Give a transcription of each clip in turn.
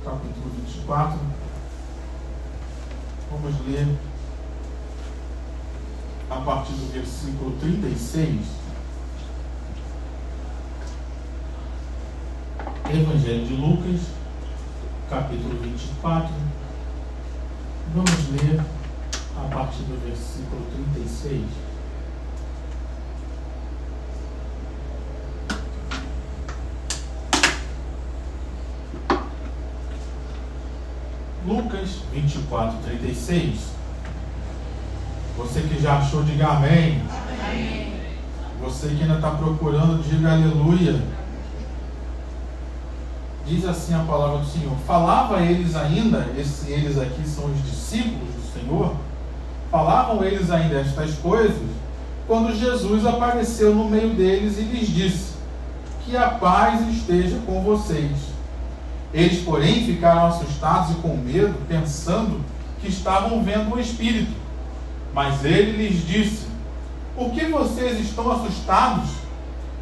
capítulo 24. Vamos ler a partir do versículo 36. Evangelho de Lucas, capítulo 24. Vamos ler a partir do versículo 36. Lucas 24, 36. Você que já achou, diga amém. Amém. Você que ainda está procurando, diga aleluia. Diz assim a palavra do Senhor: falava eles ainda, eles aqui são os discípulos do Senhor, falavam eles ainda estas coisas, quando Jesus apareceu no meio deles e lhes disse: que a paz esteja com vocês. Eles, porém, ficaram assustados e com medo, pensando que estavam vendo um espírito. Mas ele lhes disse: por que vocês estão assustados?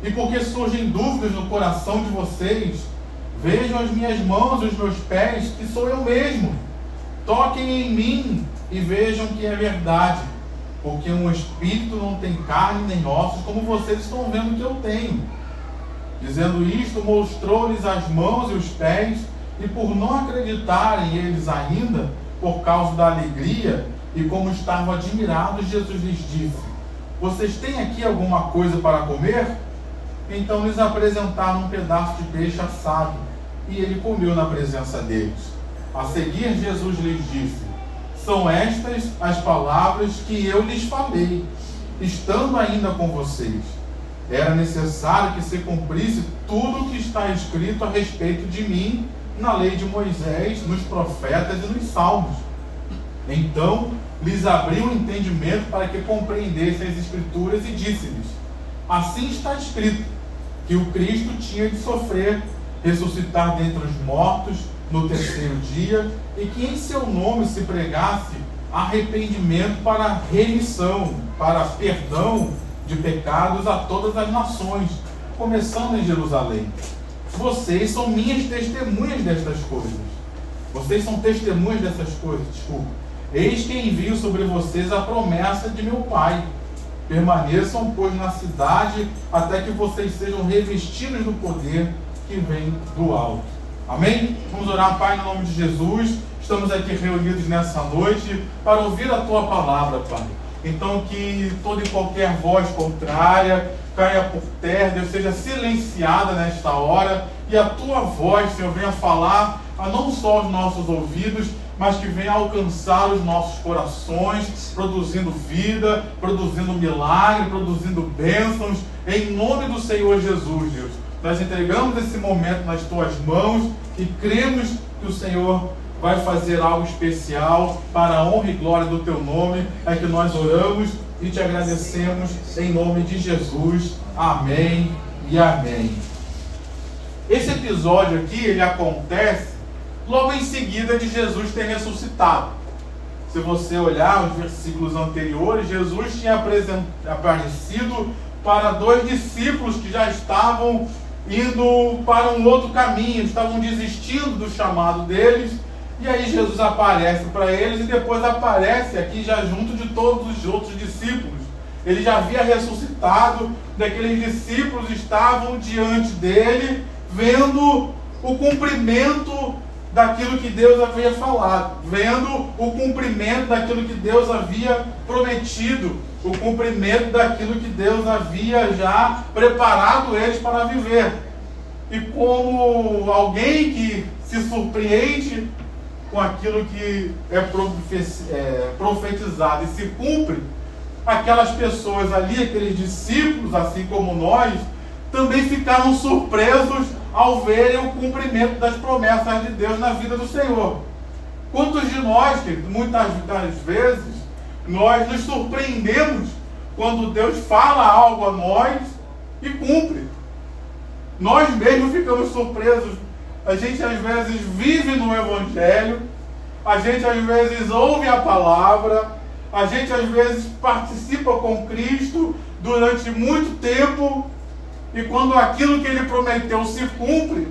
E por que surgem dúvidas no coração de vocês? Vejam as minhas mãos e os meus pés, que sou eu mesmo. Toquem em mim e vejam que é verdade. Porque um espírito não tem carne nem ossos, como vocês estão vendo que eu tenho. Dizendo isto, mostrou-lhes as mãos e os pés, e por não acreditarem eles ainda, por causa da alegria, e como estavam admirados, Jesus lhes disse: vocês têm aqui alguma coisa para comer? Então lhes apresentaram um pedaço de peixe assado, e ele comeu na presença deles. A seguir, Jesus lhes disse: são estas as palavras que eu lhes falei, estando ainda com vocês. Era necessário que se cumprisse tudo o que está escrito a respeito de mim na lei de Moisés, nos profetas e nos salmos. Então lhes abriu o entendimento para que compreendessem as Escrituras e disse-lhes: assim está escrito, que o Cristo tinha de sofrer, ressuscitar dentre os mortos no terceiro dia, e que em seu nome se pregasse arrependimento para remissão, para perdão de pecados a todas as nações, começando em Jerusalém. Vocês são minhas testemunhas destas coisas. Vocês são testemunhas dessas coisas, desculpa. Eis que envio sobre vocês a promessa de meu Pai. Permaneçam, pois, na cidade, até que vocês sejam revestidos do poder que vem do alto. Amém? Vamos orar, Pai, no nome de Jesus. Estamos aqui reunidos nessa noite para ouvir a Tua palavra, Pai. Então que toda e qualquer voz contrária caia por terra, Deus, seja silenciada nesta hora, e a Tua voz, Senhor, venha falar a não só os nossos ouvidos, mas que venha alcançar os nossos corações, produzindo vida, produzindo milagre, produzindo bênçãos, em nome do Senhor Jesus, Deus. Nós entregamos esse momento nas Tuas mãos e cremos que o Senhor vai fazer algo especial para a honra e glória do Teu nome. É que nós oramos e Te agradecemos em nome de Jesus. Amém e amém. Esse episódio aqui, ele acontece logo em seguida de Jesus ter ressuscitado. Se você olhar os versículos anteriores, Jesus tinha aparecido para 2 discípulos que já estavam indo para um outro caminho, estavam desistindo do chamado deles. E aí Jesus aparece para eles e depois aparece aqui já junto de todos os outros discípulos. Ele já havia ressuscitado, daqueles discípulos estavam diante dele, vendo o cumprimento daquilo que Deus havia falado, vendo o cumprimento daquilo que Deus havia prometido, o cumprimento daquilo que Deus havia já preparado eles para viver. E como alguém que se surpreende com aquilo que é profetizado e se cumpre, aquelas pessoas ali, aqueles discípulos, assim como nós, também ficaram surpresos ao verem o cumprimento das promessas de Deus na vida do Senhor. Quantos de nós, querido, muitas das vezes, nós nos surpreendemos quando Deus fala algo a nós e cumpre. Nós mesmos ficamos surpresos. A gente às vezes vive no Evangelho, a gente às vezes ouve a palavra, a gente às vezes participa com Cristo durante muito tempo, e quando aquilo que Ele prometeu se cumpre,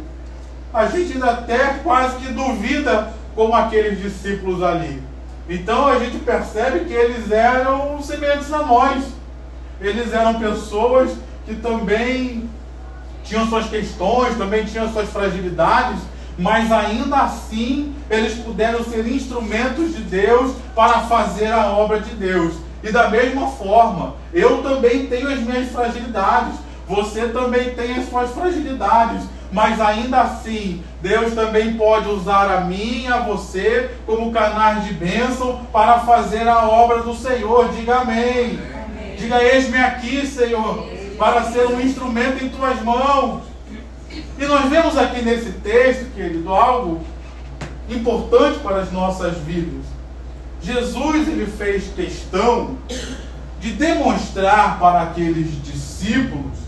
a gente ainda até quase que duvida como aqueles discípulos ali. Então a gente percebe que eles eram semelhantes a nós. Eles eram pessoas que também tinham suas questões, também tinham suas fragilidades, mas ainda assim eles puderam ser instrumentos de Deus para fazer a obra de Deus. E da mesma forma, eu também tenho as minhas fragilidades, você também tem as suas fragilidades, mas ainda assim, Deus também pode usar a mim e a você como canais de bênção para fazer a obra do Senhor. Diga amém. Amém. Diga, eis-me aqui, Senhor, para ser um instrumento em tuas mãos. E nós vemos aqui nesse texto, querido, algo importante para as nossas vidas. Jesus, ele fez questão de demonstrar para aqueles discípulos,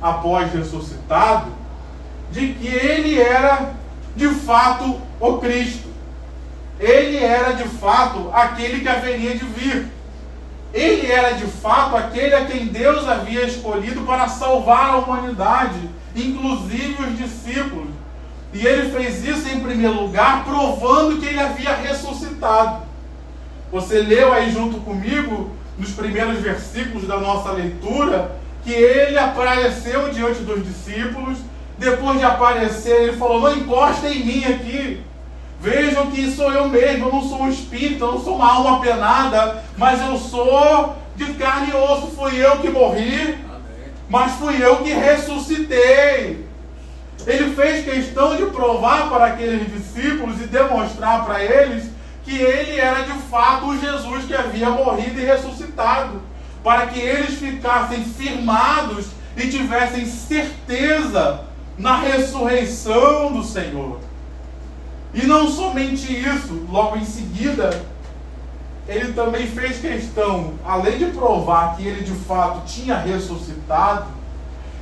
após ressuscitado, de que ele era de fato o Cristo. Ele era de fato aquele que haveria de vir. Ele era de fato aquele a quem Deus havia escolhido para salvar a humanidade, inclusive os discípulos. E ele fez isso em primeiro lugar, provando que ele havia ressuscitado. Você leu aí junto comigo, nos primeiros versículos da nossa leitura, que ele apareceu diante dos discípulos. Depois de aparecer, ele falou: não encostem em mim aqui. Vejam que sou eu mesmo, eu não sou um espírito, eu não sou uma alma penada, mas eu sou de carne e osso. Fui eu que morri, mas fui eu que ressuscitei. Ele fez questão de provar para aqueles discípulos e demonstrar para eles que ele era de fato o Jesus que havia morrido e ressuscitado, para que eles ficassem firmados e tivessem certeza na ressurreição do Senhor. E não somente isso, logo em seguida, ele também fez questão, além de provar que ele de fato tinha ressuscitado,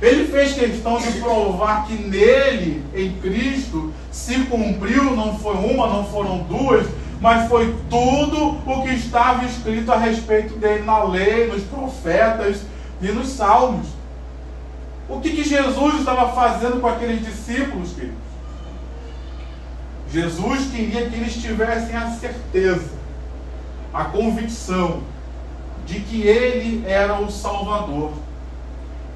ele fez questão de provar que nele, em Cristo, se cumpriu, não foi uma, não foram duas, mas foi tudo o que estava escrito a respeito dele na lei, nos profetas e nos salmos. O que Jesus estava fazendo com aqueles discípulos, queridos? Jesus queria que eles tivessem a certeza, a convicção de que ele era o Salvador.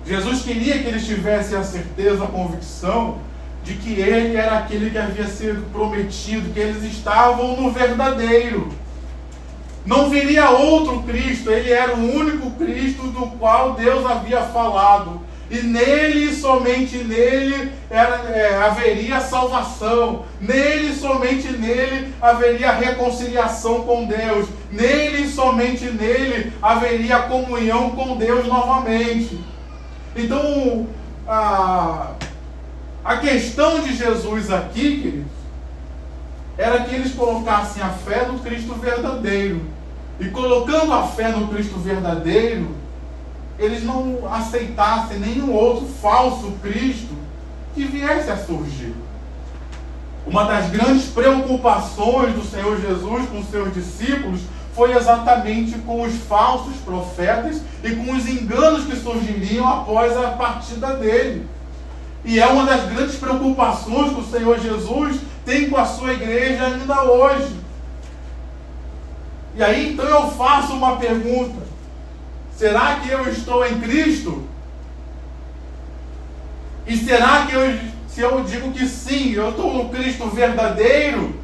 Jesus queria que eles tivessem a certeza, a convicção de que ele era aquele que havia sido prometido, que eles estavam no verdadeiro. Não viria outro Cristo, ele era o único Cristo do qual Deus havia falado. E nele, somente nele, haveria salvação. Nele, somente nele, haveria reconciliação com Deus. Nele, somente nele, haveria comunhão com Deus novamente. Então, a questão de Jesus aqui, queridos, era que eles colocassem a fé no Cristo verdadeiro. E colocando a fé no Cristo verdadeiro, eles não aceitassem nenhum outro falso Cristo que viesse a surgir. Uma das grandes preocupações do Senhor Jesus com seus discípulos foi exatamente com os falsos profetas e com os enganos que surgiriam após a partida dele. E é uma das grandes preocupações que o Senhor Jesus tem com a sua igreja ainda hoje. E aí então eu faço uma pergunta: será que eu estou em Cristo? E será que se eu digo que sim, eu estou no Cristo verdadeiro,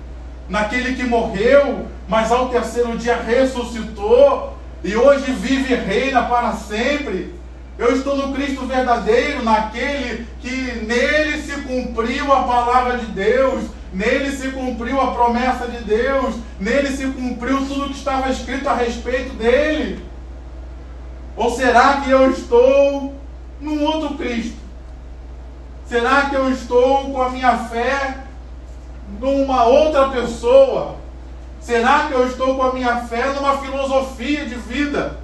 naquele que morreu, mas ao terceiro dia ressuscitou, e hoje vive e reina para sempre, eu estou no Cristo verdadeiro, naquele que nele se cumpriu a palavra de Deus, nele se cumpriu a promessa de Deus, nele se cumpriu tudo que estava escrito a respeito dele? Ou será que eu estou num outro Cristo? Será que eu estou com a minha fé numa outra pessoa? Será que eu estou com a minha fé numa filosofia de vida?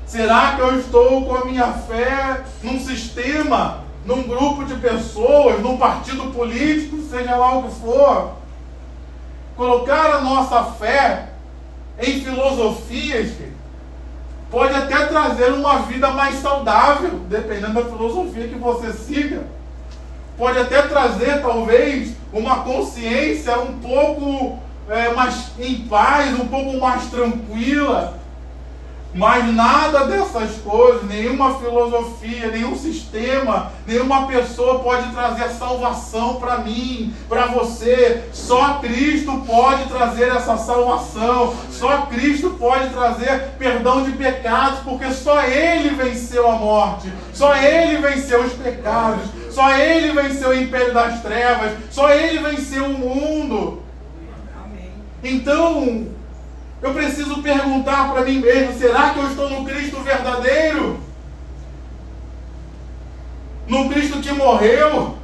Será que eu estou com a minha fé num sistema, num grupo de pessoas, num partido político, seja lá o que for? Colocar a nossa fé em filosofias pode até trazer uma vida mais saudável, dependendo da filosofia que você siga. pode até trazer, talvez, uma consciência um pouco mais em paz, um pouco mais tranquila. Mas nada dessas coisas, nenhuma filosofia, nenhum sistema, nenhuma pessoa pode trazer salvação para mim, para você. Só Cristo pode trazer essa salvação. Só Cristo pode trazer perdão de pecados, porque só Ele venceu a morte. Só Ele venceu os pecados. Só Ele venceu o império das trevas. Só Ele venceu o mundo. Então, eu preciso perguntar para mim mesmo: será que eu estou no Cristo verdadeiro? No Cristo que morreu?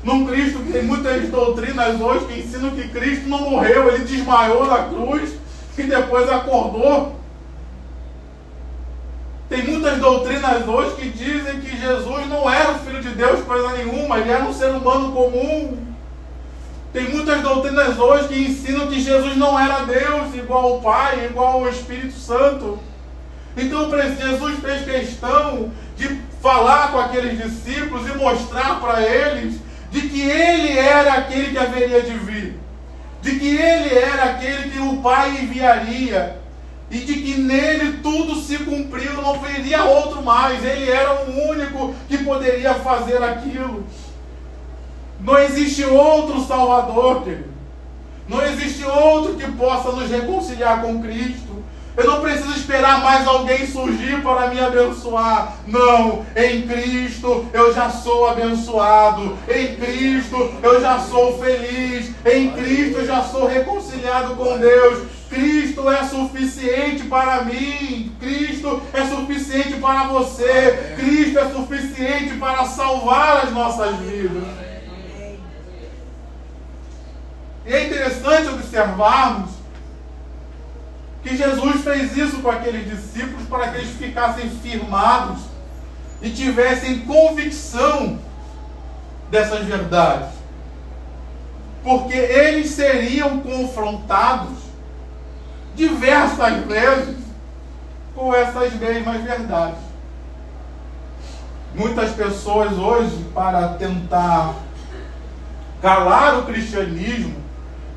Num Cristo que tem muitas doutrinas hoje que ensinam que Cristo não morreu, Ele desmaiou na cruz e depois acordou. Tem muitas doutrinas hoje que dizem que Jesus não era o Filho de Deus coisa nenhuma, Ele era um ser humano comum. Tem muitas doutrinas hoje que ensinam que Jesus não era Deus, igual ao Pai, igual ao Espírito Santo. Então Jesus fez questão de falar com aqueles discípulos e mostrar para eles de que Ele era aquele que haveria de vir, de que Ele era aquele que o Pai enviaria, e de que nele tudo se cumpriu, não viria outro mais. Ele era o único que poderia fazer aquilo. Não existe outro Salvador, querido. Não existe outro que possa nos reconciliar com Cristo. Eu não preciso esperar mais alguém surgir para me abençoar. Não, em Cristo eu já sou abençoado. Em Cristo eu já sou feliz. Em Cristo eu já sou reconciliado com Deus. Cristo é suficiente para mim. Cristo é suficiente para você. Cristo é suficiente para salvar as nossas vidas. E é interessante observarmos que Jesus fez isso com aqueles discípulos para que eles ficassem firmados e tivessem convicção dessas verdades. Porque eles seriam confrontados diversas vezes com essas mesmas verdades. Muitas pessoas hoje, para tentar calar o cristianismo,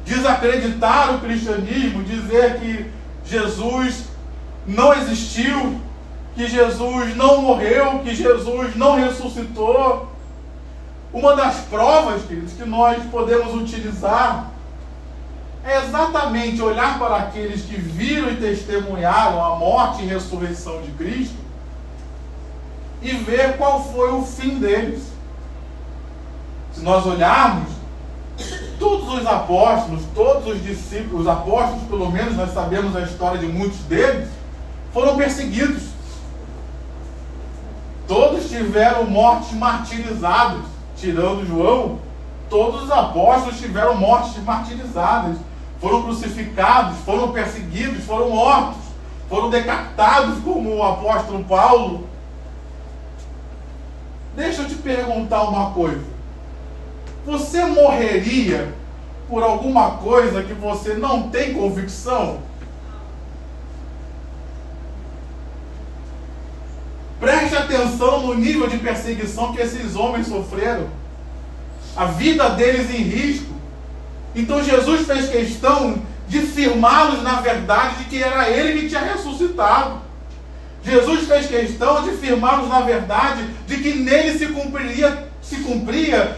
desacreditar o cristianismo, dizer que Jesus não existiu, que Jesus não morreu, que Jesus não ressuscitou. Uma das provas, queridos, que nós podemos utilizar é exatamente olhar para aqueles que viram e testemunharam a morte e ressurreição de Cristo e ver qual foi o fim deles. Se nós olharmos, todos os apóstolos, todos os discípulos, os apóstolos, pelo menos nós sabemos a história de muitos deles, foram perseguidos. Todos tiveram mortes martirizadas, tirando João. Todos os apóstolos tiveram mortes martirizadas, foram crucificados, foram perseguidos, foram mortos, foram decapitados, como o apóstolo Paulo. Deixa eu te perguntar uma coisa. Você morreria por alguma coisa que você não tem convicção? Preste atenção no nível de perseguição que esses homens sofreram. A vida deles em risco. Então Jesus fez questão de firmá-los na verdade de que era Ele que tinha ressuscitado. Jesus fez questão de firmá-los na verdade de que nele se cumpria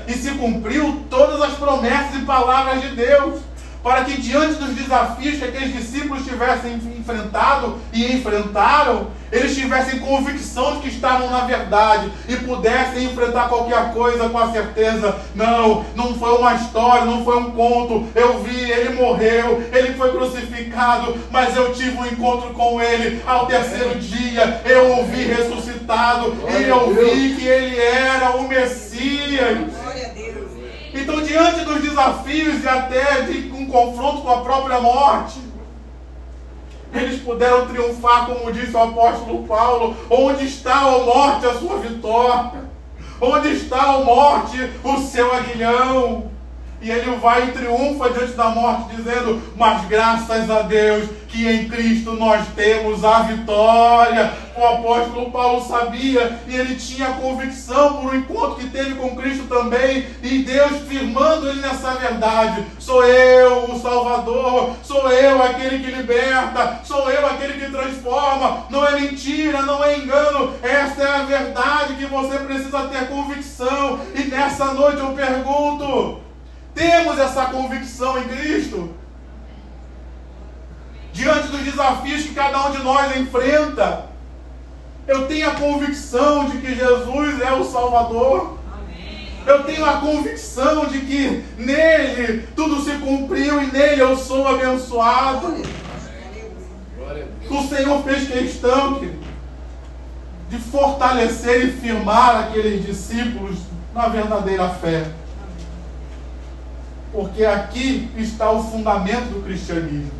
e se cumpriu todas as promessas e palavras de Deus, para que diante dos desafios que aqueles discípulos tivessem enfrentado e enfrentaram, eles tivessem convicção de que estavam na verdade e pudessem enfrentar qualquer coisa com a certeza: não foi uma história, não foi um conto, eu vi, Ele morreu, Ele foi crucificado, mas eu tive um encontro com Ele ao terceiro dia, eu o vi ressuscitado e eu vi que Ele era o Messias. Então, diante dos desafios e até de um confronto com a própria morte, eles puderam triunfar, como disse o apóstolo Paulo: onde está, ó morte, a sua vitória? Onde está, ó morte, o seu aguilhão? E ele vai e triunfa diante da morte, dizendo: mas graças a Deus que em Cristo nós temos a vitória. O apóstolo Paulo sabia, e ele tinha convicção por um encontro que teve com Cristo também, e Deus firmando ele nessa verdade: sou eu o Salvador, sou eu aquele que liberta, sou eu aquele que transforma. Não é mentira, não é engano, essa é a verdade que você precisa ter convicção. E nessa noite eu pergunto: temos essa convicção em Cristo? Diante dos desafios que cada um de nós enfrenta, eu tenho a convicção de que Jesus é o Salvador. Eu tenho a convicção de que nele tudo se cumpriu e nele eu sou abençoado. O Senhor fez questão de fortalecer e firmar aqueles discípulos na verdadeira fé. Porque aqui está o fundamento do cristianismo.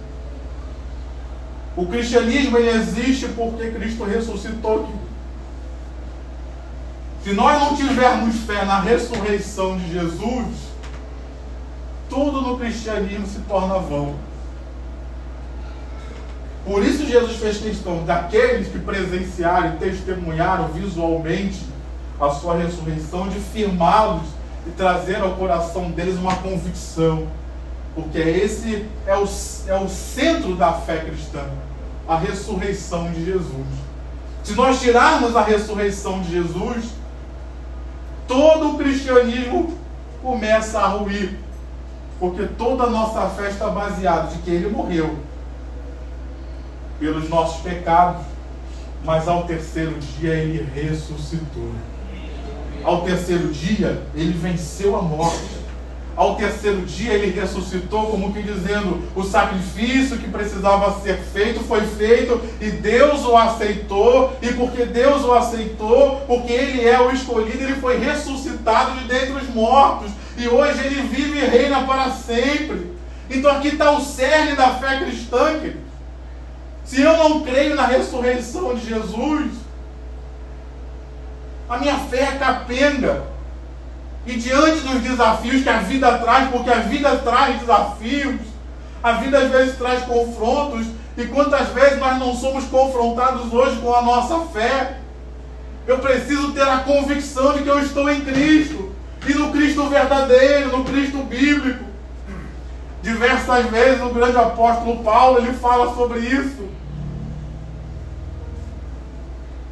O cristianismo ele existe porque Cristo ressuscitou. Se nós não tivermos fé na ressurreição de Jesus, tudo no cristianismo se torna vão. Por isso Jesus fez questão daqueles que presenciaram e testemunharam visualmente a sua ressurreição, de firmá-los e trazer ao coração deles uma convicção, porque esse é o centro da fé cristã, a ressurreição de Jesus. Se nós tirarmos a ressurreição de Jesus, todo o cristianismo começa a ruir, porque toda a nossa fé está baseada de que Ele morreu pelos nossos pecados, mas ao terceiro dia Ele ressuscitou. Ao terceiro dia, Ele venceu a morte. Ao terceiro dia, Ele ressuscitou, como que dizendo, o sacrifício que precisava ser feito foi feito, e Deus o aceitou, e porque Deus o aceitou, porque Ele é o escolhido, Ele foi ressuscitado de dentre os mortos, e hoje Ele vive e reina para sempre. Então aqui está o cerne da fé cristã, querido. Se eu não creio na ressurreição de Jesus, a minha fé é capenga. E diante dos desafios que a vida traz, porque a vida traz desafios, a vida às vezes traz confrontos, e quantas vezes nós não somos confrontados hoje com a nossa fé? Eu preciso ter a convicção de que eu estou em Cristo, e no Cristo verdadeiro, no Cristo bíblico. Diversas vezes o grande apóstolo Paulo, ele fala sobre isso.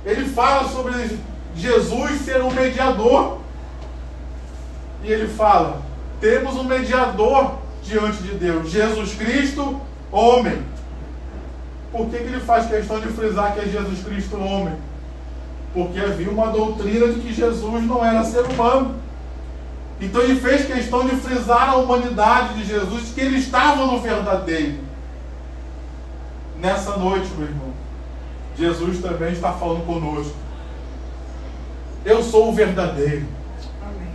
Ele fala sobre Jesus ser um mediador. E ele fala: temos um mediador diante de Deus, Jesus Cristo, homem. Por que ele faz questão de frisar que é Jesus Cristo, homem? Porque havia uma doutrina de que Jesus não era ser humano. Então ele fez questão de frisar a humanidade de Jesus, de que ele estava no verdadeiro. Nessa noite, meu irmão, Jesus também está falando conosco. Eu sou o verdadeiro.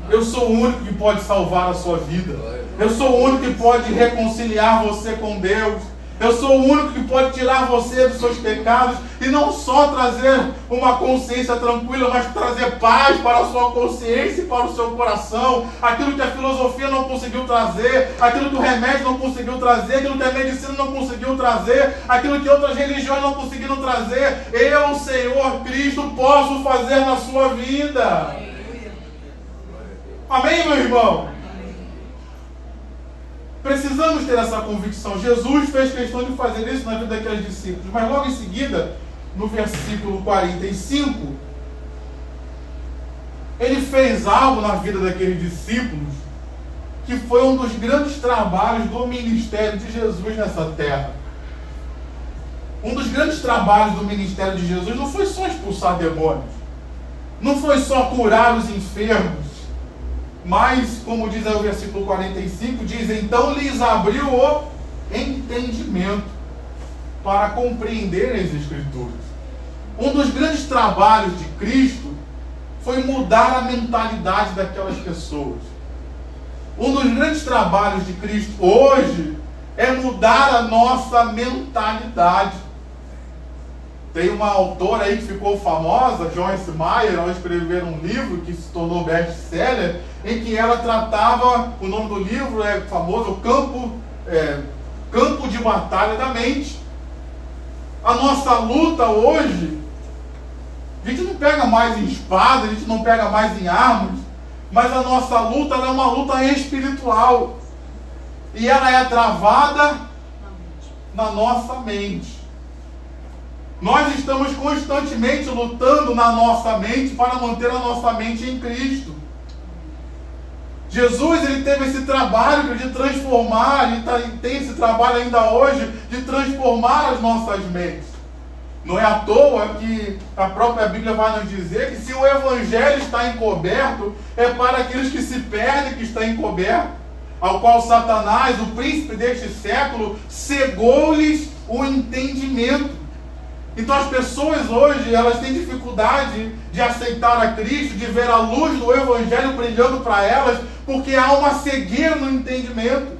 Eu sou o único que pode salvar a sua vida. Eu sou o único que pode reconciliar você com Deus. Eu sou o único que pode tirar você dos seus pecados e não só trazer uma consciência tranquila, mas trazer paz para a sua consciência e para o seu coração. Aquilo que a filosofia não conseguiu trazer, aquilo que o remédio não conseguiu trazer, aquilo que a medicina não conseguiu trazer, aquilo que outras religiões não conseguiram trazer, eu, Senhor Cristo, posso fazer na sua vida. Amém, meu irmão? Precisamos ter essa convicção. Jesus fez questão de fazer isso na vida daqueles discípulos. Mas logo em seguida, no versículo 45, ele fez algo na vida daqueles discípulos que foi um dos grandes trabalhos do ministério de Jesus nessa terra. Um dos grandes trabalhos do ministério de Jesus não foi só expulsar demônios, não foi só curar os enfermos, mas, como diz aí o versículo 45, diz: então lhes abriu o entendimento para compreender as Escrituras. Um dos grandes trabalhos de Cristo foi mudar a mentalidade daquelas pessoas. Um dos grandes trabalhos de Cristo hoje é mudar a nossa mentalidade. Tem uma autora aí que ficou famosa, Joyce Meyer, ao escrever um livro que se tornou best-seller, em que ela tratava, o nome do livro é famoso, Campo de Batalha da Mente. A nossa luta hoje, a gente não pega mais em espada, a gente não pega mais em armas, mas a nossa luta é uma luta espiritual. E ela é travada na nossa mente. Nós estamos constantemente lutando na nossa mente para manter a nossa mente em Cristo. Jesus, ele teve esse trabalho de transformar, e tem esse trabalho ainda hoje, de transformar as nossas mentes. Não é à toa que a própria Bíblia vai nos dizer que se o Evangelho está encoberto, é para aqueles que se perdem que está encoberto, ao qual Satanás, o príncipe deste século, cegou-lhes o entendimento. Então as pessoas hoje, elas têm dificuldade de aceitar a Cristo, de ver a luz do Evangelho brilhando para elas, porque há uma cegueira no entendimento.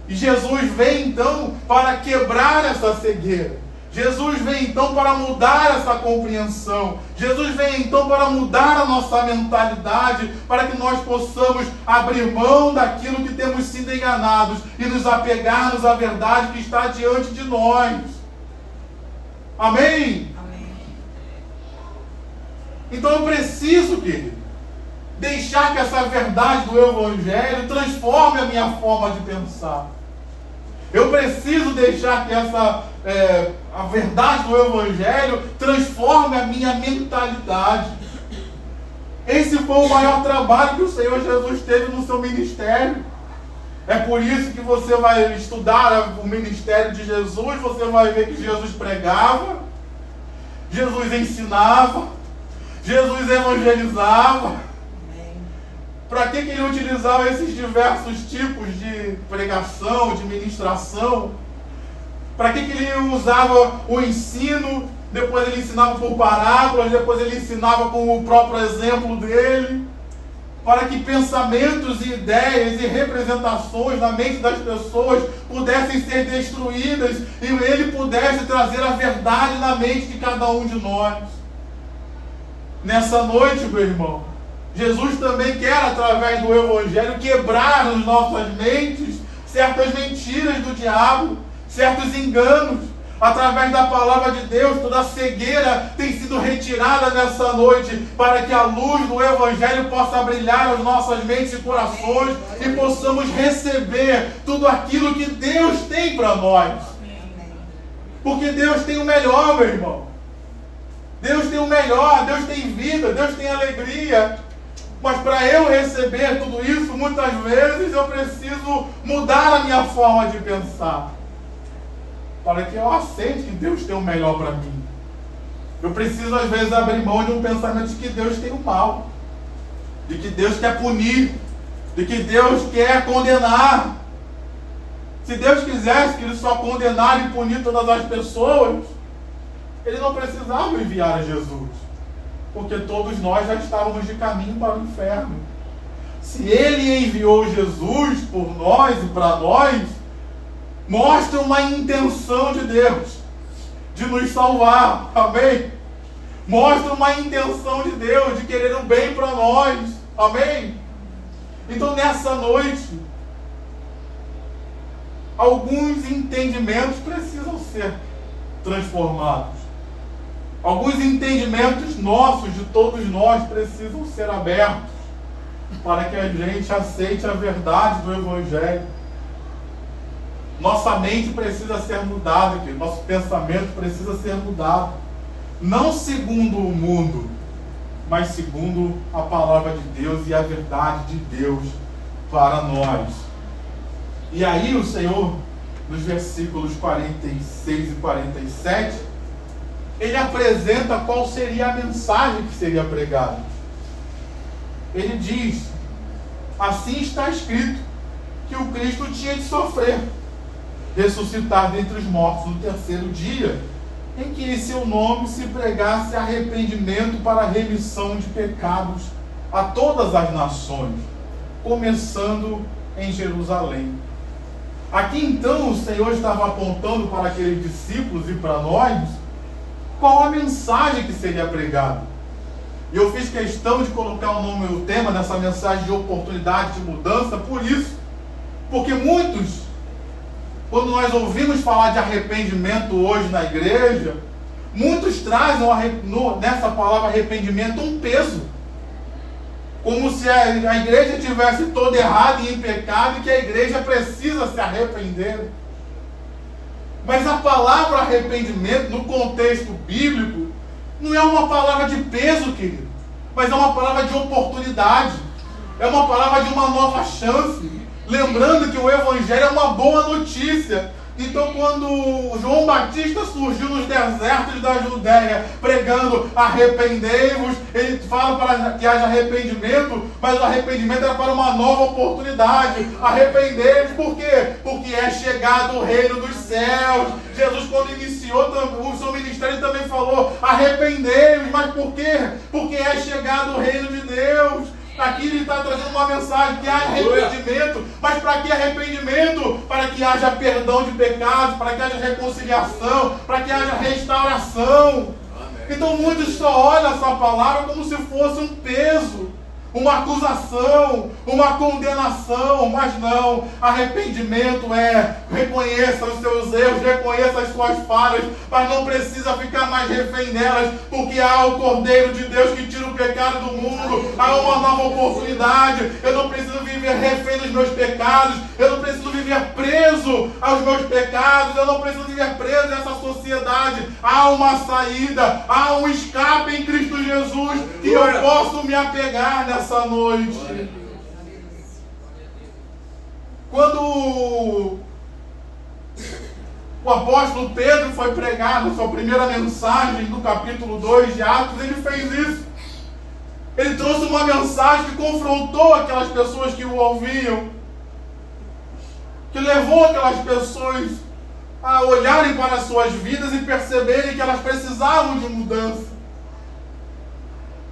E Jesus vem então para quebrar essa cegueira. Jesus vem então para mudar essa compreensão. Jesus vem então para mudar a nossa mentalidade, para que nós possamos abrir mão daquilo que temos sido enganados e nos apegarmos à verdade que está diante de nós. Amém? Amém. Então eu preciso, querido, deixar que essa verdade do Evangelho transforme a minha forma de pensar. Eu preciso deixar que a verdade do Evangelho transforme a minha mentalidade. Esse foi o maior trabalho que o Senhor Jesus teve no seu ministério. É por isso que você vai estudar o ministério de Jesus, você vai ver que Jesus pregava, Jesus ensinava, Jesus evangelizava. Para que ele utilizava esses diversos tipos de pregação, de ministração? Para que ele usava o ensino? Depois ele ensinava por parábolas, depois ele ensinava com o próprio exemplo dele. Para que pensamentos e ideias e representações na mente das pessoas pudessem ser destruídas e ele pudesse trazer a verdade na mente de cada um de nós. Nessa noite, meu irmão, Jesus também quer, através do Evangelho, quebrar nas nossas mentes certas mentiras do diabo, certos enganos. Através da palavra de Deus, toda a cegueira tem sido retirada nessa noite, para que a luz do Evangelho possa brilhar nas nossas mentes e corações e possamos receber tudo aquilo que Deus tem para nós. Porque Deus tem o melhor, meu irmão. Deus tem o melhor, Deus tem vida, Deus tem alegria. Mas para eu receber tudo isso, muitas vezes eu preciso mudar a minha forma de pensar, para que eu aceite que Deus tem o melhor para mim. Eu preciso às vezes abrir mão de um pensamento de que Deus tem o mal, de que Deus quer punir, de que Deus quer condenar. Se Deus quisesse que Ele só condenar e punir todas as pessoas, Ele não precisava enviar a Jesus, porque todos nós já estávamos de caminho para o inferno. Se Ele enviou Jesus por nós e para nós, mostra uma intenção de Deus de nos salvar, amém? Mostra uma intenção de Deus de querer o bem para nós, amém? Então nessa noite, alguns entendimentos precisam ser transformados. Alguns entendimentos nossos, de todos nós, precisam ser abertos, para que a gente aceite a verdade do Evangelho. Nossa mente precisa ser mudada, querido. Nosso pensamento precisa ser mudado. Não segundo o mundo, mas segundo a palavra de Deus e a verdade de Deus para nós. E aí o Senhor, nos versículos 46 e 47, Ele apresenta qual seria a mensagem que seria pregada. Ele diz: assim está escrito, que o Cristo tinha de sofrer, ressuscitar dentre os mortos no terceiro dia, em que em seu nome se pregasse arrependimento para a remissão de pecados a todas as nações, começando em Jerusalém. Aqui então o Senhor estava apontando para aqueles discípulos e para nós qual a mensagem que seria pregada. E eu fiz questão de colocar o meu tema nessa mensagem de oportunidade de mudança por isso. Porque muitos, quando nós ouvimos falar de arrependimento hoje na igreja, muitos trazem nessa palavra arrependimento um peso. Como se a igreja estivesse toda errada e em pecado e que a igreja precisa se arrepender. Mas a palavra arrependimento, no contexto bíblico, não é uma palavra de peso, querido, mas é uma palavra de oportunidade. É uma palavra de uma nova chance. Lembrando que o Evangelho é uma boa notícia. Então, quando João Batista surgiu nos desertos da Judéia, pregando arrependei-vos, ele fala para que haja arrependimento, mas o arrependimento era para uma nova oportunidade. Arrependei-vos por quê? Porque é chegado o reino dos céus. Jesus, quando iniciou o seu ministério, também falou, arrependei-vos, mas por quê? Porque é chegado o reino de Deus. Aqui ele está trazendo uma mensagem que haja arrependimento. Mas para que arrependimento? Para que haja perdão de pecados, para que haja reconciliação, para que haja restauração. Então muitos só olham essa palavra como se fosse um peso, uma acusação, uma condenação, mas não. Arrependimento é reconheça os seus erros, reconheça as suas falhas, mas não precisa ficar mais refém delas, porque há o Cordeiro de Deus que tira o pecado do mundo, há uma nova oportunidade. Eu não preciso viver refém dos meus pecados, eu não preciso viver preso aos meus pecados, eu não preciso viver preso a essa sociedade. Há uma saída, há um escape em Cristo Jesus que eu posso me apegar nessa noite. Quando o apóstolo Pedro foi pregar na sua primeira mensagem do capítulo 2 de Atos, ele fez isso. Ele trouxe uma mensagem que confrontou aquelas pessoas que o ouviam, que levou aquelas pessoas a olharem para as suas vidas e perceberem que elas precisavam de mudança.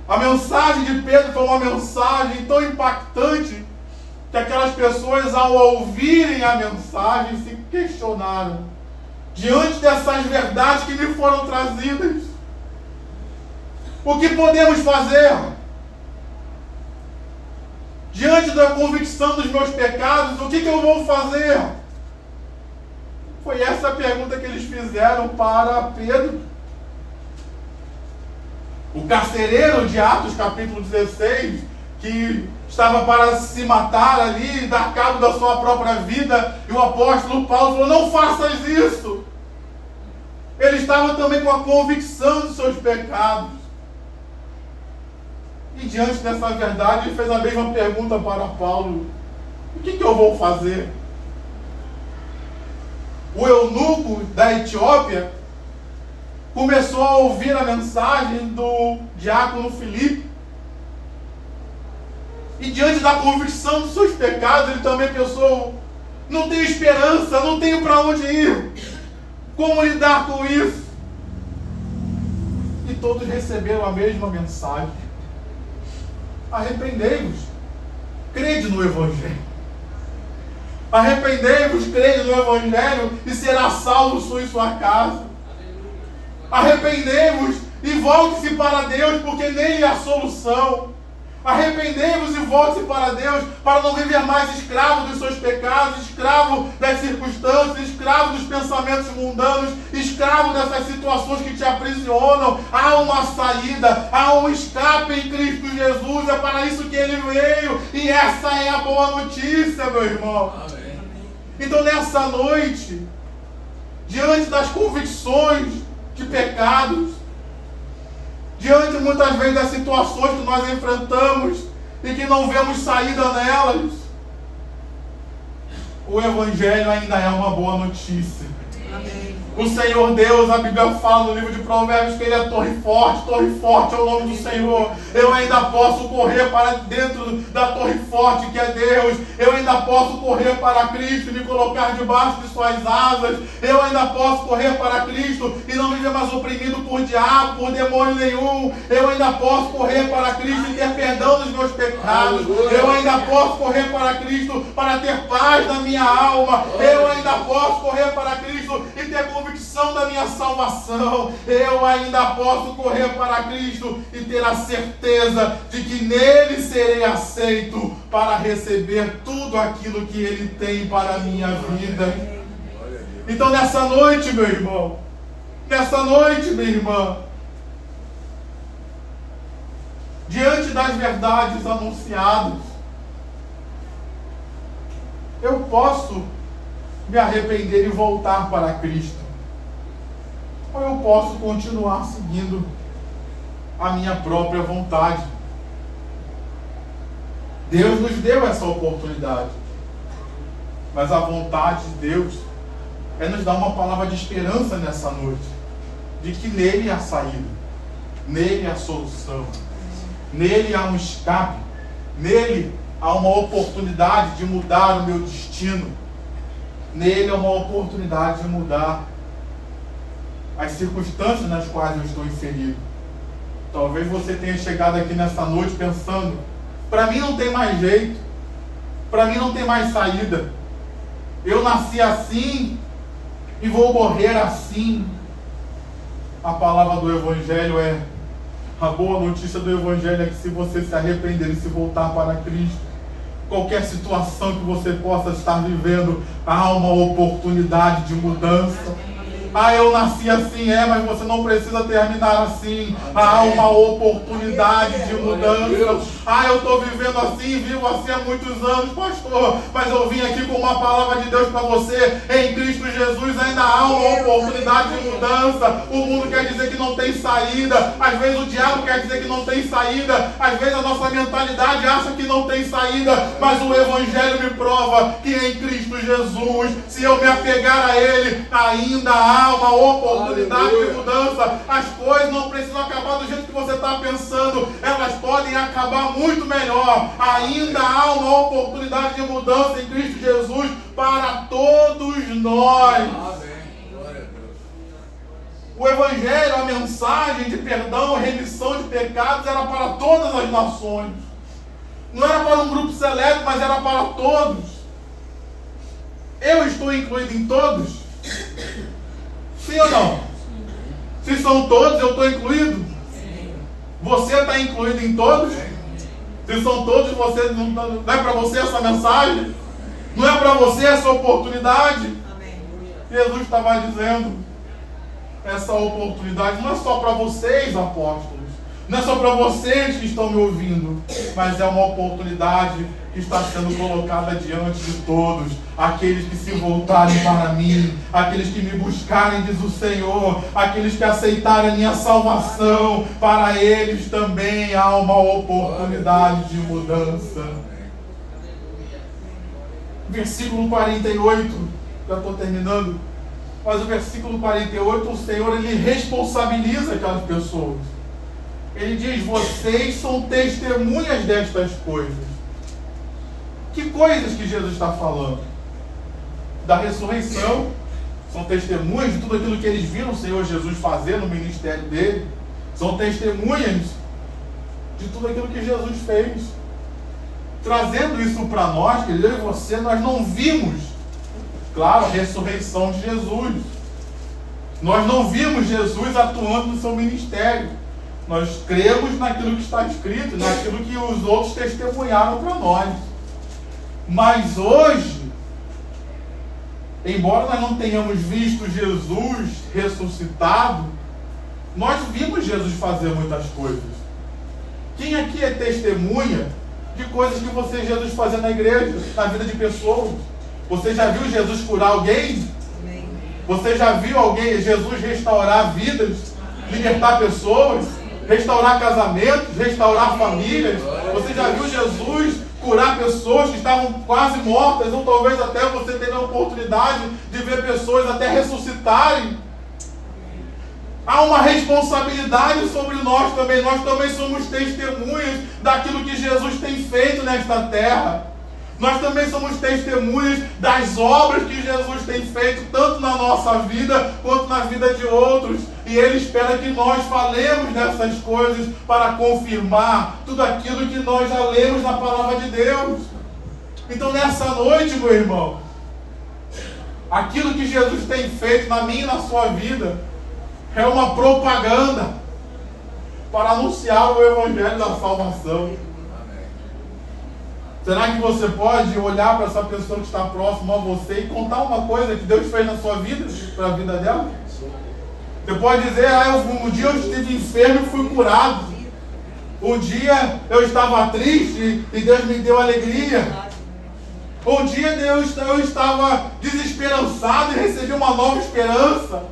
A mensagem de Pedro foi uma mensagem tão impactante que aquelas pessoas, ao ouvirem a mensagem, se questionaram diante dessas verdades que lhe foram trazidas. O que podemos fazer? Diante da convicção dos meus pecados, o que eu vou fazer? Foi essa a pergunta que eles fizeram para Pedro. O carcereiro de Atos, capítulo 16, que estava para se matar ali, dar cabo da sua própria vida, e o apóstolo Paulo falou, não faças isso. Ele estava também com a convicção dos seus pecados. E diante dessa verdade, ele fez a mesma pergunta para Paulo, o que eu vou fazer? O eunuco da Etiópia começou a ouvir a mensagem do diácono Filipe. E diante da convicção dos seus pecados, ele também pensou, não tenho esperança, não tenho para onde ir. Como lidar com isso? E todos receberam a mesma mensagem. Arrependei-vos, crede no Evangelho. Arrependei-vos, crede no Evangelho e será salvo sua e sua casa. Arrependei-vos e volte-se para Deus, porque nele há solução. Arrependei-vos e volte-se para Deus, para não viver mais escravo dos seus pecados, escravo das circunstâncias, escravo dos pensamentos mundanos, escravo dessas situações que te aprisionam. Há uma saída, há um escape em Cristo Jesus, é para isso que Ele veio, e essa é a boa notícia, meu irmão. Amém. Então nessa noite, diante das convicções de pecados, diante muitas vezes das situações que nós enfrentamos e que não vemos saída nelas, o Evangelho ainda é uma boa notícia. Amém. O Senhor Deus, a Bíblia fala no livro de Provérbios que Ele é torre forte é o nome do Senhor. Eu ainda posso correr para dentro da torre forte que é Deus. Eu ainda posso correr para Cristo e me colocar debaixo de suas asas. Eu ainda posso correr para Cristo e não viver mais oprimido por diabo, por demônio nenhum. Eu ainda posso correr para Cristo e ter perdão dos meus pecados. Eu ainda posso correr para Cristo para ter paz na minha alma. Eu ainda posso correr para Cristo e ter convicção convicção da minha salvação, eu ainda posso correr para Cristo e ter a certeza de que nele serei aceito para receber tudo aquilo que ele tem para a minha vida. Então nessa noite, meu irmão, nessa noite, minha irmã, diante das verdades anunciadas, eu posso me arrepender e voltar para Cristo, ou eu posso continuar seguindo a minha própria vontade. Deus nos deu essa oportunidade, mas a vontade de Deus é nos dar uma palavra de esperança nessa noite, de que nele há saída, nele há solução, nele há um escape, nele há uma oportunidade de mudar o meu destino, nele há uma oportunidade de mudar as circunstâncias nas quais eu estou inserido. Talvez você tenha chegado aqui nessa noite pensando: para mim não tem mais jeito, para mim não tem mais saída, eu nasci assim e vou morrer assim. A palavra do Evangelho é, a boa notícia do Evangelho é que se você se arrepender e se voltar para Cristo, qualquer situação que você possa estar vivendo, há uma oportunidade de mudança. Ah, eu nasci assim, mas você não precisa terminar assim. Há uma oportunidade de mudança. Ah, eu estou vivendo assim, vivo assim há muitos anos, pastor, mas eu vim aqui com uma palavra de Deus para você. Em Cristo Jesus ainda há uma oportunidade de mudança. O mundo quer dizer que não tem saída. Às vezes o diabo quer dizer que não tem saída. Às vezes a nossa mentalidade acha que não tem saída. Mas o Evangelho me prova que em Cristo Jesus, se eu me apegar a Ele, ainda há uma oportunidade de mudança. As coisas não precisam acabar do jeito que você está pensando, elas podem acabar muito melhor. Ainda há uma oportunidade de mudança em Cristo Jesus para todos nós. O Evangelho, a mensagem de perdão, remissão de pecados era para todas as nações. Não era para um grupo seleto, mas era para todos. Eu estou incluído em todos? Sim ou não? Se são todos, eu estou incluído? Você está incluído em todos? Se são todos, você não é para você essa mensagem? Não é para você essa oportunidade? Jesus estava dizendo, essa oportunidade não é só para vocês, apóstolos, não é só para vocês que estão me ouvindo, mas é uma oportunidade que está sendo colocada diante de todos, aqueles que se voltarem para mim, aqueles que me buscarem, diz o Senhor, aqueles que aceitarem a minha salvação, para eles também há uma oportunidade de mudança. Versículo 48, já estou terminando, mas o versículo 48, o Senhor, ele responsabiliza aquelas pessoas. Ele diz, vocês são testemunhas destas coisas. Que coisas que Jesus está falando? Da ressurreição. São testemunhas de tudo aquilo que eles viram o Senhor Jesus fazer no ministério dele. São testemunhas de tudo aquilo que Jesus fez. Trazendo isso para nós, que eu e você, nós não vimos, claro, a ressurreição de Jesus. Nós não vimos Jesus atuando no seu ministério. Nós cremos naquilo que está escrito, naquilo que os outros testemunharam para nós. Mas hoje, embora nós não tenhamos visto Jesus ressuscitado, nós vimos Jesus fazer muitas coisas. Quem aqui é testemunha de coisas que você viu Jesus fazer na igreja, na vida de pessoas? Você já viu Jesus curar alguém? Você já viu alguém, Jesus restaurar vidas, libertar pessoas, restaurar casamentos, restaurar famílias? Você já viu Jesus curar pessoas que estavam quase mortas, ou talvez até você tenha a oportunidade de ver pessoas até ressuscitarem? Há uma responsabilidade sobre nós também somos testemunhas daquilo que Jesus tem feito nesta terra. Nós também somos testemunhas das obras que Jesus tem feito, tanto na nossa vida, quanto na vida de outros. E Ele espera que nós falemos dessas coisas para confirmar tudo aquilo que nós já lemos na Palavra de Deus. Então, nessa noite, meu irmão, Aquilo que Jesus tem feito na minha e na sua vida é uma propaganda para anunciar o Evangelho da salvação. Será que você pode olhar para essa pessoa que está próxima a você e contar uma coisa que Deus fez na sua vida, para a vida dela? Você pode dizer, um dia eu estive enfermo e fui curado. Um dia eu estava triste e Deus me deu alegria. Um dia eu estava desesperançado e recebi uma nova esperança.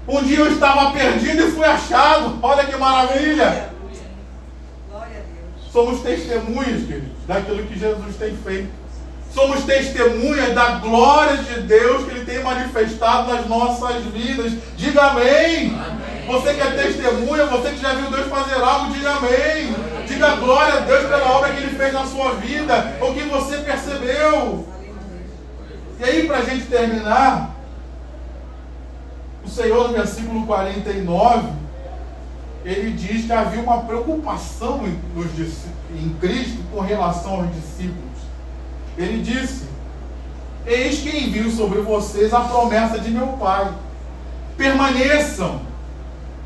Um dia eu estava perdido e fui achado. Olha que maravilha! Somos testemunhas, queridos, daquilo que Jesus tem feito. Somos testemunhas da glória de Deus que Ele tem manifestado nas nossas vidas. Diga amém. Amém. Você que é testemunha, você que já viu Deus fazer algo, diga amém. Amém. Diga glória a Deus pela obra que Ele fez na sua vida, o que você percebeu. E aí, para a gente terminar, o Senhor, no versículo 49, Ele diz que havia uma preocupação em Cristo com relação aos discípulos. Ele disse: eis que envio sobre vocês a promessa de meu Pai. Permaneçam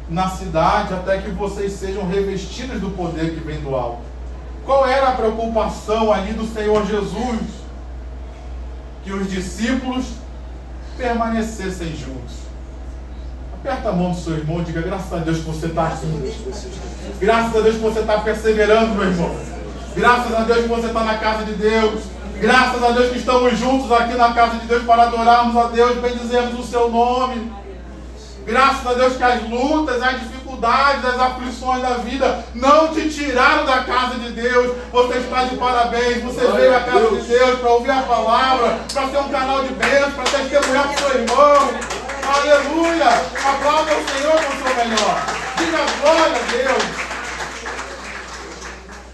na cidade até que vocês sejam revestidos do poder que vem do alto. Qual era a preocupação ali do Senhor Jesus? Que os discípulos permanecessem juntos. Aperta a mão do seu irmão e diga: graças a Deus que você está aqui. Graças a Deus que você está perseverando, meu irmão. Graças a Deus que você está na casa de Deus. Graças a Deus que estamos juntos aqui na casa de Deus para adorarmos a Deus, bendizermos o seu nome. Graças a Deus que as lutas, as dificuldades, as aflições da vida não te tiraram da casa de Deus. Você está de parabéns. Você veio à casa de Deus para ouvir a palavra, para ser um canal de bênçãos, para testemunhar para o seu irmão. Aleluia! Aplauda o Senhor com o seu melhor. Diga glória a Deus.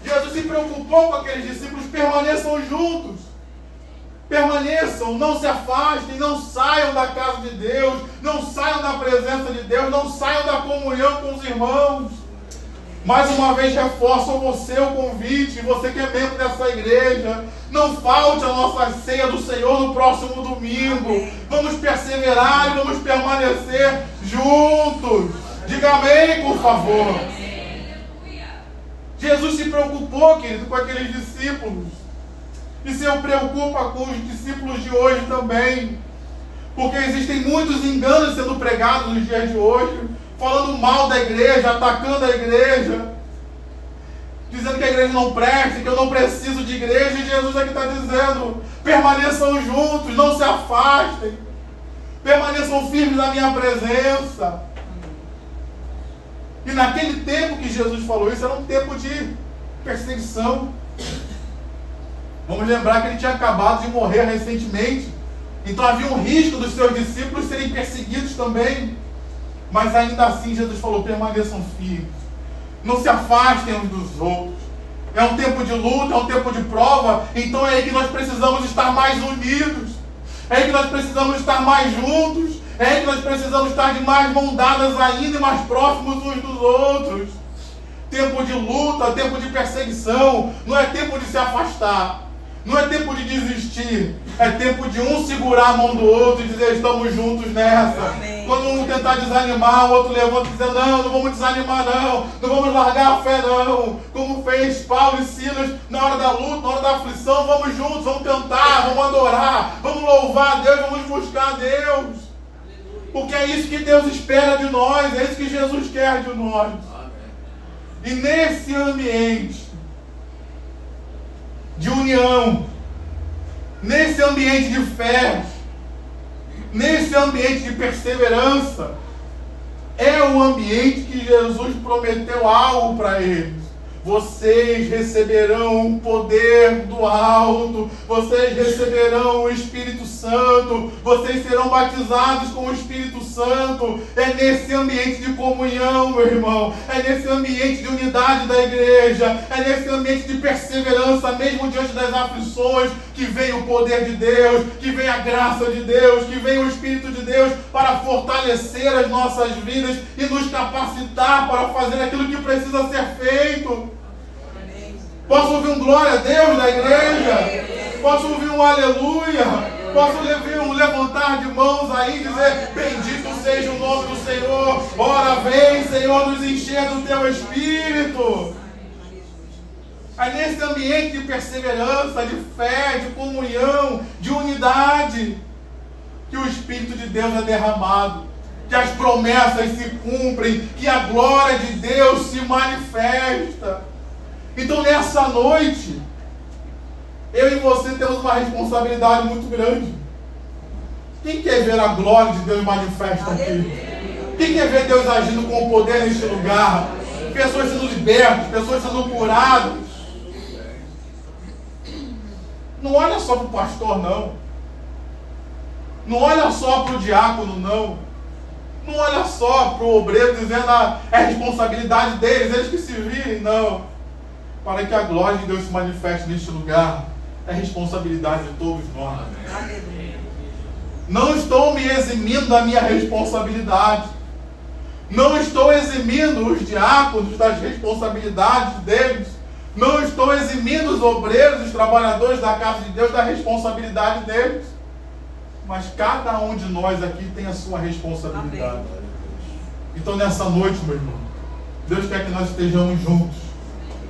Jesus se preocupou com aqueles discípulos. Permaneçam juntos. Permaneçam, não se afastem, não saiam da casa de Deus, não saiam da presença de Deus, não saiam da comunhão com os irmãos. Mais uma vez reforço a você o convite, você que é membro dessa igreja, não falte a nossa ceia do Senhor no próximo domingo. Amém. Vamos perseverar e vamos permanecer juntos. Diga amém, por favor. Amém. Jesus se preocupou, querido, com aqueles discípulos. E se preocupa com os discípulos de hoje também. Porque existem muitos enganos sendo pregados nos dias de hoje, falando mal da igreja, atacando a igreja, dizendo que a igreja não presta, que eu não preciso de igreja. E Jesus é que está dizendo: permaneçam juntos, não se afastem, permaneçam firmes na minha presença. E naquele tempo que Jesus falou isso, era um tempo de perseguição. Vamos lembrar que ele tinha acabado de morrer recentemente, então havia um risco dos seus discípulos serem perseguidos também. Mas ainda assim Jesus falou: permaneçam firmes, não se afastem uns dos outros. É um tempo de luta, é um tempo de prova. Então é aí que nós precisamos estar mais unidos, é aí que nós precisamos estar mais juntos, é aí que nós precisamos estar de mais mãos dadas ainda e mais próximos uns dos outros. Tempo de luta, tempo de perseguição, não é tempo de se afastar, não é tempo de desistir, é tempo de um segurar a mão do outro e dizer: estamos juntos nessa. Amém. Quando um tentar desanimar, o outro levanta e diz: não vamos desanimar não vamos largar a fé não. Como fez Paulo e Silas na hora da luta, na hora da aflição. Vamos juntos, vamos cantar, vamos adorar, vamos louvar a Deus, vamos buscar a Deus. Porque é isso que Deus espera de nós, é isso que Jesus quer de nós. E nesse ambiente de união, nesse ambiente de fé, nesse ambiente de perseverança, é o ambiente que Jesus prometeu algo para eles. Vocês receberão o poder do alto, vocês receberão o Espírito Santo, vocês serão batizados com o Espírito Santo. É nesse ambiente de comunhão, meu irmão, é nesse ambiente de unidade da igreja, é nesse ambiente de perseverança, mesmo diante das aflições, que vem o poder de Deus, que vem a graça de Deus, que vem o Espírito de Deus para fortalecer as nossas vidas e nos capacitar para fazer aquilo que precisa ser feito. Posso ouvir um glória a Deus da igreja? Posso ouvir um aleluia. Posso ouvir um levantar de mãos aí e dizer: bendito seja o nome do Senhor. Ora vem, Senhor, nos encher do teu Espírito. É nesse ambiente de perseverança, de fé, de comunhão, de unidade, que o Espírito de Deus é derramado, que as promessas se cumprem, que a glória de Deus se manifesta. Então, nessa noite, eu e você temos uma responsabilidade muito grande. Quem quer ver a glória de Deus manifesta aqui? Quem quer ver Deus agindo com poder neste lugar? Pessoas sendo libertas, pessoas sendo curadas. Não olha só para o pastor, não. Não olha só para o diácono, não. Não olha só para o obreiro dizendo é responsabilidade deles, eles que se virem, não. Para que a glória de Deus se manifeste neste lugar, é responsabilidade de todos nós. Não estou me eximindo da minha responsabilidade. Não estou eximindo os diáconos das responsabilidades deles. Não estou eximindo os obreiros, os trabalhadores da casa de Deus da responsabilidade deles. Mas cada um de nós aqui tem a sua responsabilidade. Então, nessa noite, meu irmão, Deus quer que nós estejamos juntos.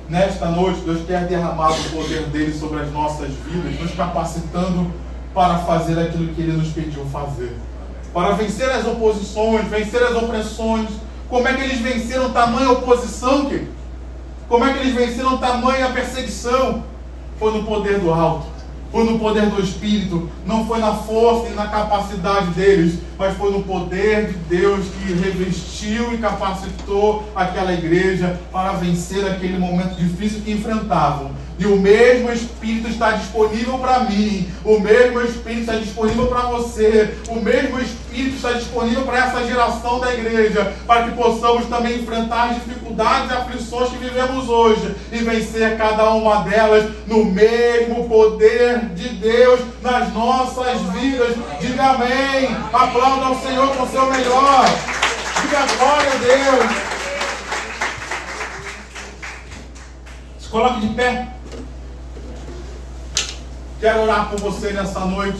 Nesta noite, Deus quer derramar o poder dele sobre as nossas vidas, nos capacitando para fazer aquilo que ele nos pediu fazer. Para vencer as oposições, vencer as opressões. Como é que eles venceram tamanha oposição, querido? Como é que eles venceram tamanha perseguição? Foi no poder do alto. Foi no poder do Espírito, não foi na força e na capacidade deles, mas foi no poder de Deus que revestiu e capacitou aquela igreja para vencer aquele momento difícil que enfrentavam. E o mesmo Espírito está disponível para mim, o mesmo Espírito está disponível para você, o mesmo Espírito está disponível para essa geração da igreja, para que possamos também enfrentar as dificuldades e aflições que vivemos hoje e vencer cada uma delas no mesmo poder de Deus nas nossas vidas. Diga amém, aplauda ao Senhor com o seu melhor, diga glória a Deus. Se coloque de pé. Quero orar por você nessa noite.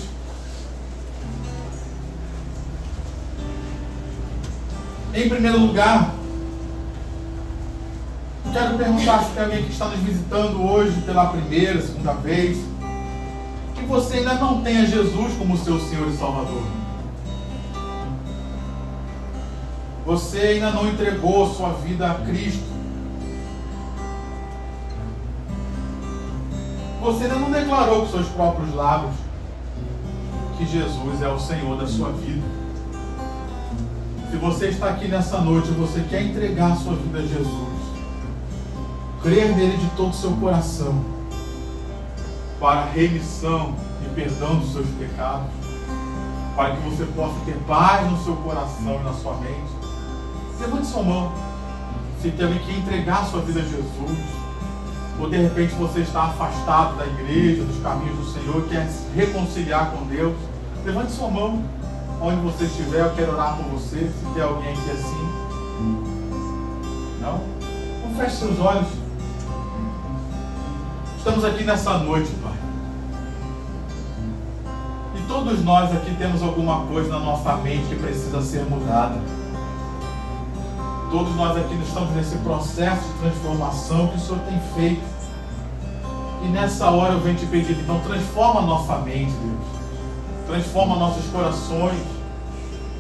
Em primeiro lugar, quero perguntar se tem alguém que está nos visitando hoje pela primeira, segunda vez, que você ainda não tenha Jesus como seu Senhor e Salvador. Você ainda não entregou sua vida a Cristo. Você ainda não declarou com seus próprios lábios que Jesus é o Senhor da sua vida. Se você está aqui nessa noite e você quer entregar a sua vida a Jesus, crer nele de todo o seu coração, para a remissão e perdão dos seus pecados, para que você possa ter paz no seu coração e na sua mente, levante sua mão. Se tem alguém que entregar a sua vida a Jesus, ou de repente você está afastado da igreja, dos caminhos do Senhor, quer se reconciliar com Deus, levante sua mão. Onde você estiver, eu quero orar por você. Se tem alguém aqui assim. Não? Então feche seus olhos. Estamos aqui nessa noite, Pai. E todos nós aqui temos alguma coisa na nossa mente que precisa ser mudada. Todos nós aqui estamos nesse processo de transformação que o Senhor tem feito. E nessa hora eu venho te pedir, então, transforma a nossa mente, Deus. Transforma nossos corações,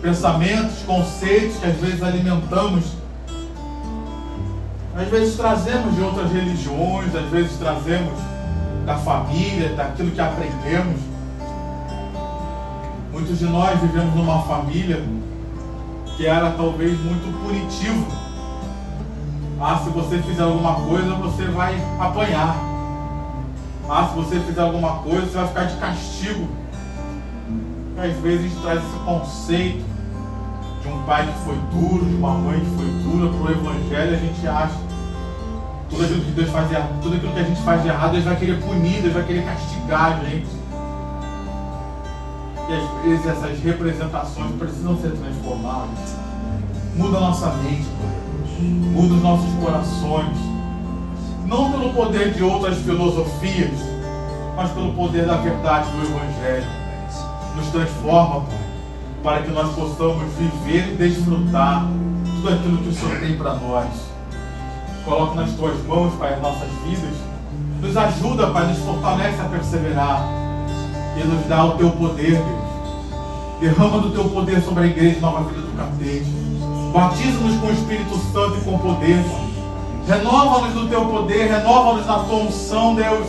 pensamentos, conceitos que às vezes alimentamos. Às vezes trazemos de outras religiões, às vezes trazemos da família, daquilo que aprendemos. Muitos de nós vivemos numa família que era talvez muito punitivo. Se você fizer alguma coisa, você vai apanhar. Se você fizer alguma coisa, você vai ficar de castigo. E às vezes a gente traz esse conceito de um pai que foi duro, de uma mãe que foi dura para o Evangelho, e a gente acha tudo aquilo que Deus faz errado, tudo aquilo que a gente faz de errado, Deus vai querer punir, Deus vai querer castigar a gente. E às vezes essas representações precisam ser transformadas. Muda a nossa mente, Pai. Muda os nossos corações. Não pelo poder de outras filosofias, mas pelo poder da verdade do Evangelho. Nos transforma, Pai, para que nós possamos viver e desfrutar tudo aquilo que o Senhor tem para nós. Coloca nas Tuas mãos, Pai, as nossas vidas. Nos ajuda, Pai, nos fortalece a perseverar e nos dá o Teu poder, Deus. Derrama do Teu poder sobre a igreja Nova Vida do Catete. Batiza-nos com o Espírito Santo e com poder, Pai. Renova-nos no Teu poder, renova-nos na Tua unção, Deus,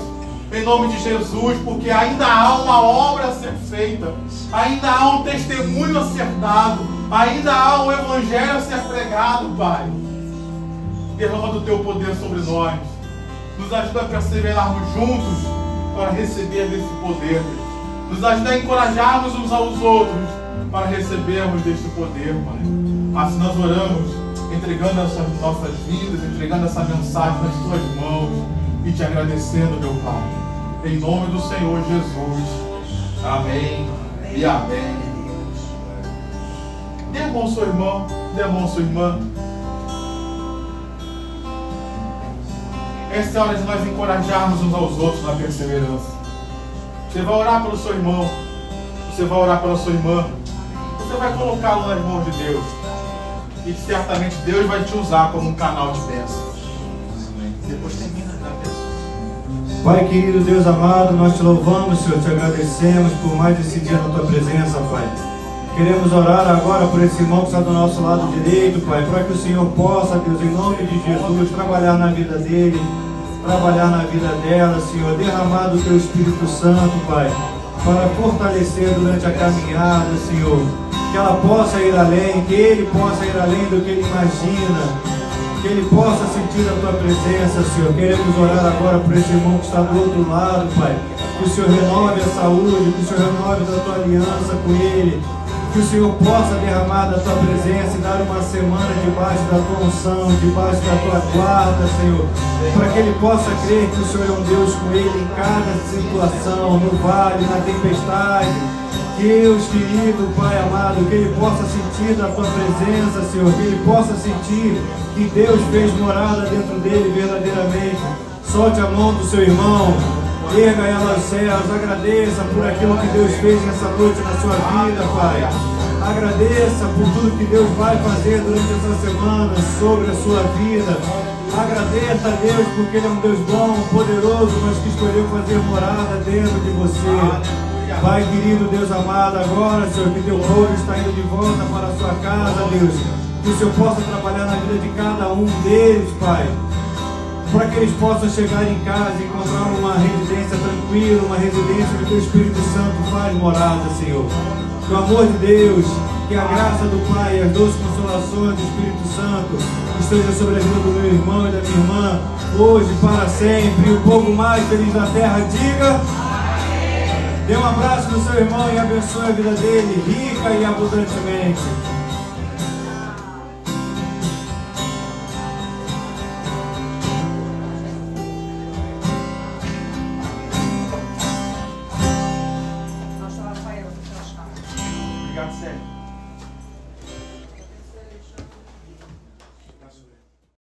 em nome de Jesus, porque ainda há uma obra a ser feita, ainda há um testemunho a ser dado, ainda há um Evangelho a ser pregado, Pai. Derrama do Teu poder sobre nós, nos ajuda a perseverarmos juntos para receber desse poder, Deus. Nos ajuda a encorajarmos uns aos outros para recebermos deste poder, Pai. Assim nós oramos, entregando essas nossas vidas, entregando essa mensagem nas Tuas mãos e Te agradecendo, meu Pai. Em nome do Senhor Jesus. Amém e amém. Dê a mão ao seu irmão, dê a mão à sua irmã. Essa é a hora de nós encorajarmos uns aos outros na perseverança. Você vai orar pelo seu irmão, você vai orar pela sua irmã, você vai colocá-lo nas mãos de Deus. E certamente Deus vai te usar como um canal de bênção. Depois termina a bênção. Pai querido, Deus amado, nós te louvamos, Senhor, te agradecemos por mais esse dia na Tua presença, Pai. Queremos orar agora por esse irmão que está do nosso lado direito, Pai, para que o Senhor possa, Deus, em nome de Jesus, trabalhar na vida dele, trabalhar na vida dela, Senhor, derramar do Teu Espírito Santo, Pai, para fortalecer durante a caminhada, Senhor, que ela possa ir além, que ele possa ir além do que ele imagina, que ele possa sentir a Tua presença, Senhor. Queremos orar agora por esse irmão que está do outro lado, Pai, que o Senhor renove a saúde, que o Senhor renove a Tua aliança com ele, que o Senhor possa derramar da Tua presença e dar uma semana debaixo da Tua unção, debaixo da Tua guarda, Senhor, para que ele possa crer que o Senhor é um Deus com ele em cada situação, no vale, na tempestade. Deus querido, Pai amado, que ele possa sentir da Tua presença, Senhor, que ele possa sentir que Deus fez morada dentro dele verdadeiramente. Solte a mão do seu irmão, erga ela aos céus, agradeça por aquilo que Deus fez nessa noite na sua vida, Pai. Agradeça por tudo que Deus vai fazer durante essa semana sobre a sua vida. Agradeça a Deus porque Ele é um Deus bom, poderoso, mas que escolheu fazer morada dentro de você. Pai querido, Deus amado, agora, Senhor, que Teu povo está indo de volta para a sua casa, Deus. Que o Senhor possa trabalhar na vida de cada um deles, Pai, para que eles possam chegar em casa e encontrar uma residência tranquila, uma residência que o Teu Espírito Santo faz morada, Senhor. Que o amor de Deus, que a graça do Pai e as doces consolações do Espírito Santo esteja sobre a vida do meu irmão e da minha irmã, hoje e para sempre. E o povo mais feliz da terra diga: dê um abraço no seu irmão e abençoe a vida dele, rica e abundantemente. Obrigado, Sérgio.